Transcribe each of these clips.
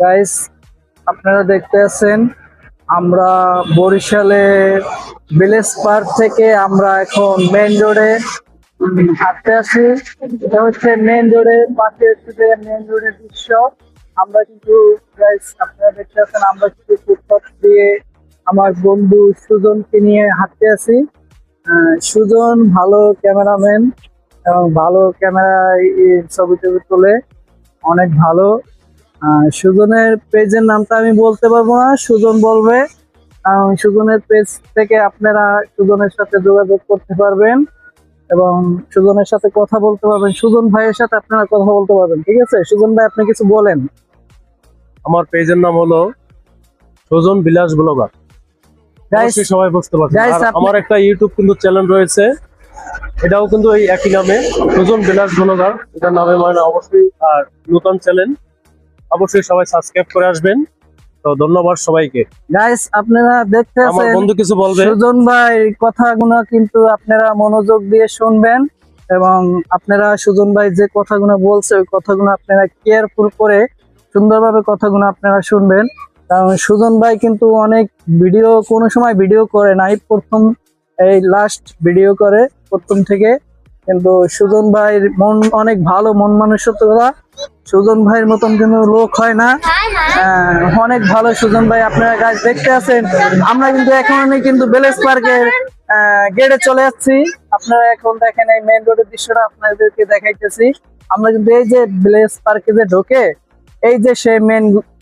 Guys, আপনারা দেখতে আছেন আমরা বরিশালে ভিলেজ পার্ক থেকে আমরা এখন মেইন রোডে হাঁটতে আসি। এটা হচ্ছে মেইন রোডের পাশে হচ্ছে যে মেইন রোডের দৃশ্য। আমরা কিন্তু গাইস আপনারা দেখতে আছেন আমরা কিন্তু ফুটপাথ দিয়ে আমার বন্ধু সুজনকে নিয়ে হাঁটতে আছি। সুজন ভালো ক্যামেরাম্যান এবং ভালো ক্যামেরায় ছবি টবি তোলে, অনেক ভালো। সুজনের পেজের নামটা আমি বলতে পারবো না, সুজন বলবে। সুজনের পেজ থেকে আপনারা সুজনের সাথে যোগাযোগ করতে পারবেন এবং সুজনের সাথে কথা বলতে পারবেন। সুজন ভাইয়ের সাথে আপনারা কথা বলতে পারবেন, ঠিক আছে? সুজন ভাই, আপনি কিছু বলেন। আমার পেজের নাম হলো সুজন বিলাস ব্লগার। অবশ্যই সবাই বুঝতে পারছেন। আর আমার একটা ইউটিউব কিন্তু চ্যানেল রয়েছে, এটাও কিন্তু এই একই নামে, সুজন বিলাস ব্লগার এটার নামে, মানে অবশ্যই। আর নতুন চ্যানেল, অবশ্যই সবাই সাবস্ক্রাইব করে আসবেন। তো ধন্যবাদ সবাইকে। গাইস, আপনারা দেখতে আমার আছেন বন্ধু কিছু বলবে। সুজন ভাই কথাগুলো কিন্তু আপনারা মনোযোগ দিয়ে শুনবেন এবং আপনারা সুজন ভাই যে কথাগুলো বলছে ওই কথাগুলো আপনারা কেয়ারফুল করে সুন্দরভাবে কথাগুলো আপনারা শুনবেন। কারণ সুজন ভাই কিন্তু অনেক ভিডিও, কোনো সময় ভিডিও করে নাই, প্রথম এই লাস্ট ভিডিও করে প্রথম থেকে। কিন্তু সুজন ভাইয়ের মন অনেক ভালো, মন মানসিকতা। সুজন ভাইয়ের মতন কিন্তু লোক হয় না। অনেক ভালো সুজন ভাই। আপনারা গাছ দেখতে আছেন আমরা কিন্তু এখন কিন্তু ভিলেজ পার্কের গেটে চলে যাচ্ছি। আপনারা এখন দেখেন এই মেইন রোডের দৃশ্যটা আপনাদেরকে দেখাইতেছি। আমরা কিন্তু এই যে ভিলেজ পার্কে যে ঢোকে, এই যে সেই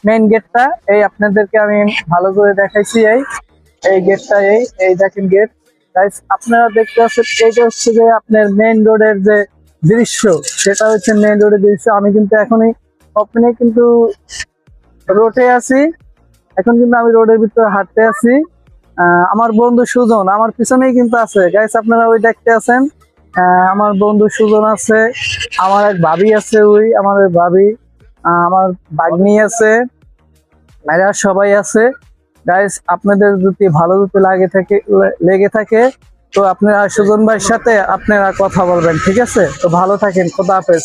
মেইন গেটটা, এই আপনাদেরকে আমি ভালো করে দেখাইছি। এই গেটটা, এই দেখেন গেট। গাইস, আপনারা দেখতে পাচ্ছেন এইটা হচ্ছে যে আপনার মেইন রোডের যে দৃশ্য, সেটা হচ্ছে মেইন রোডের দৃশ্য। আমি কিন্তু এখনই ওপেনে কিন্তু রোডে আছি, এখন কিন্তু আমি রোডের ভিতরে হাঁটতে আছি। আমার বন্ধু সুজন আমার পিছনেই কিন্তু আছে। গাইস, আপনারা ওই দেখতে আছেন আমার বন্ধু সুজন আছে, আমার এক ভাবি আছে, ওই আমার ভাবি, আমার ভাগ্নি আছে, এরা সবাই আছে। গাইস, আপনাদের যদি ভালো যদি লেগে থাকে তো আপনারা সুজন ভাইয়ের সাথে আপনারা কথা বলবেন, ঠিক আছে? তো ভালো থাকেন, খোদা হাফেজ।